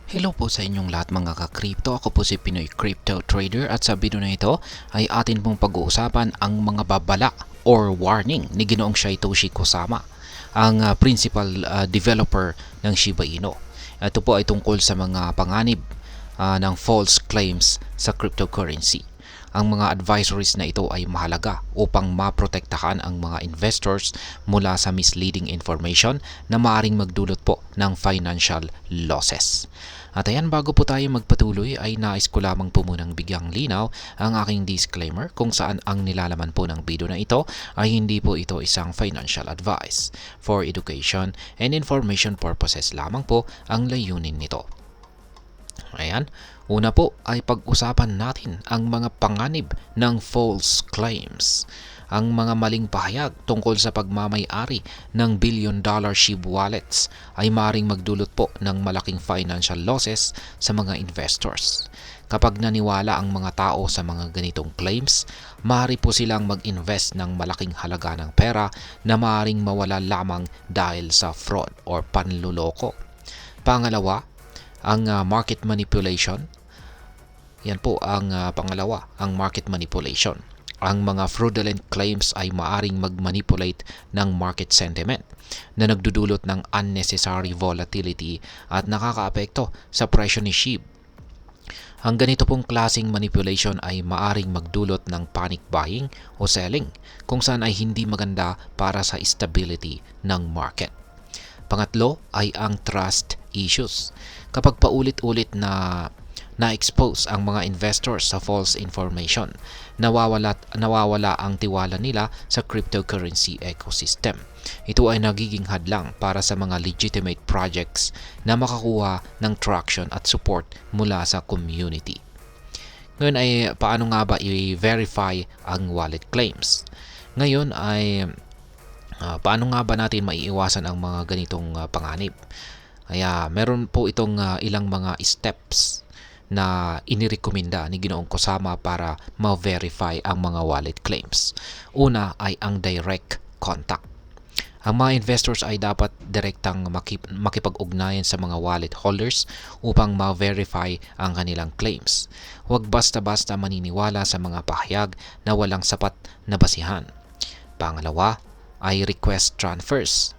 Hello po sa inyong lahat mga ka-crypto. Ako po si Pinoy Crypto Trader at sa video na ito ay atin pong pag-uusapan ang mga babala or warning ni Ginoong Satoshi Kusama, ang principal developer ng Shiba Inu. Ito po ay tungkol sa mga panganib ng false claims sa cryptocurrency. Ang mga advisories na ito ay mahalaga upang maprotektahan ang mga investors mula sa misleading information na maaaring magdulot po ng financial losses. At ayan, bago po tayo magpatuloy ay nais ko lamang po munang bigyang linaw ang aking disclaimer kung saan ang nilalaman po ng video na ito ay hindi po ito isang financial advice. For education and information purposes lamang po ang layunin nito. Ayan, una po ay pag-usapan natin ang mga panganib ng false claims. Ang mga maling pahayag tungkol sa pagmamay-ari ng billion-dollar SHIB wallets ay maaaring magdulot po ng malaking financial losses sa mga investors. Kapag naniwala ang mga tao sa mga ganitong claims, maaari po silang mag-invest ng malaking halaga ng pera na maaaring mawala lamang dahil sa fraud or panluloko. Pangalawa, ang market manipulation. Yan po ang pangalawa, ang market manipulation. Ang mga fraudulent claims ay maaring mag-manipulate ng market sentiment na nagdudulot ng unnecessary volatility at nakakaapekto sa presyo ni SHIB. Ang ganito pong klaseng manipulation ay maaring magdulot ng panic buying o selling kung saan ay hindi maganda para sa stability ng market. Pangatlo ay ang trust issues. Kapag paulit-ulit na-expose ang mga investors sa false information, nawawala ang tiwala nila sa cryptocurrency ecosystem. Ito ay nagiging hadlang para sa mga legitimate projects na makakuha ng traction at support mula sa community. Ngayon ay paano nga ba i-verify ang wallet claims? Ngayon ay paano nga ba natin maiiwasan ang mga ganitong panganib? Kaya meron po itong ilang mga steps na inirekomenda ni Ginoong Kusama para ma-verify ang mga wallet claims. Una ay ang direct contact. Ang mga investors ay dapat direktang makipag-ugnayan sa mga wallet holders upang ma-verify ang kanilang claims. Huwag basta-basta maniniwala sa mga pahayag na walang sapat na basihan. Pangalawa ay request transfers.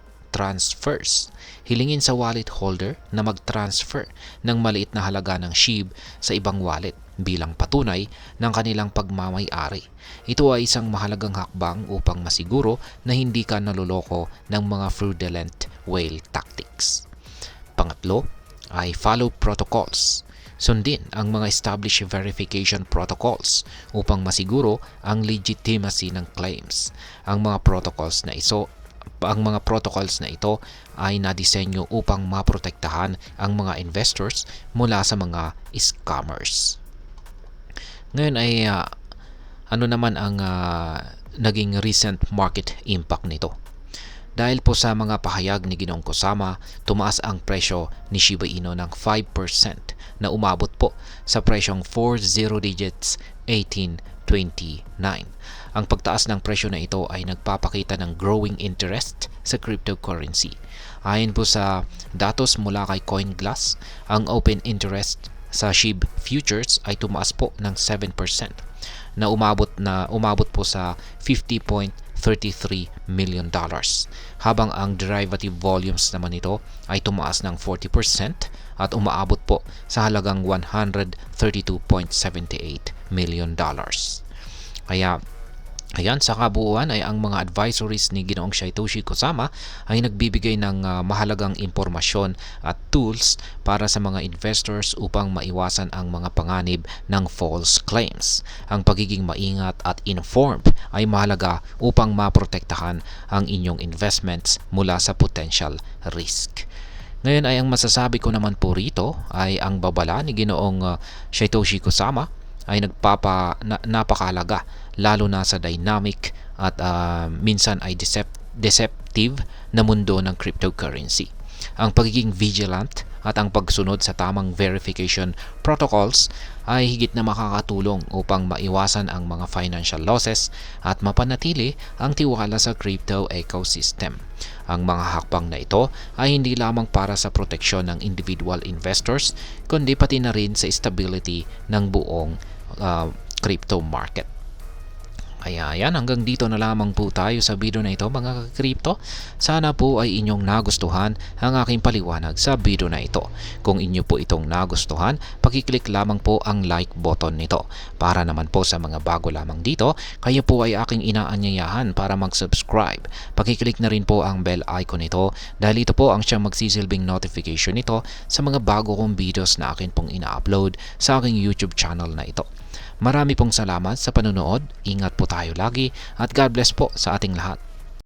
Hilingin sa wallet holder na mag-transfer ng maliit na halaga ng SHIB sa ibang wallet bilang patunay ng kanilang pagmamay-ari. Ito ay isang mahalagang hakbang upang masiguro na hindi ka naloloko ng mga fraudulent whale tactics. Pangatlo ay follow protocols. Sundin ang mga established verification protocols upang masiguro ang legitimacy ng claims. Ang mga protocols na ito ay nadisenyo upang maprotektahan ang mga investors mula sa mga scammers. Ngayon ay ano naman ang naging recent market impact nito? Dahil po sa mga pahayag ni Ginoong Kusama, tumaas ang presyo ni Shiba Inu ng 5% na umabot po sa presyong 40 digits 1829. Ang pagtaas ng presyo na ito ay nagpapakita ng growing interest sa cryptocurrency. Ayon po sa datos mula kay CoinGlass, ang open interest sa SHIB futures ay tumaas po ng 7% na umabot po sa $50.33 million, habang ang derivative volumes naman nito ay tumaas ng 40% at umaabot po sa halagang $132.78 million. Kaya ayan, sa kabuuan ay ang mga advisories ni Ginoong Satoshi Kusama ay nagbibigay ng mahalagang impormasyon at tools para sa mga investors upang maiwasan ang mga panganib ng false claims. Ang pagiging maingat at informed ay mahalaga upang maprotektahan ang inyong investments mula sa potential risk. Ngayon ay ang masasabi ko naman po rito ay ang babala ni Ginoong Satoshi Kusama ay napakahalaga lalo na sa dynamic at minsan ay deceptive na mundo ng cryptocurrency. Ang pagiging vigilant at ang pagsunod sa tamang verification protocols ay higit na makakatulong upang maiwasan ang mga financial losses at mapanatili ang tiwala sa crypto ecosystem. Ang mga hakbang na ito ay hindi lamang para sa proteksyon ng individual investors kundi pati na rin sa stability ng buong crypto market. Kaya yan, hanggang dito na lamang po tayo sa video na ito mga ka-crypto. Sana po ay inyong nagustuhan ang aking paliwanag sa video na ito. Kung inyo po itong nagustuhan, pakiclick lamang po ang like button nito. Para naman po sa mga bago lamang dito, kayo po ay aking inaanyayahan para mag-subscribe. Pakiclick na rin po ang bell icon nito dahil ito po ang siyang magsisilbing notification nito sa mga bago kong videos na akin pong ina-upload sa aking YouTube channel na ito. Marami pong salamat sa panonood, ingat po tayo lagi at God bless po sa ating lahat.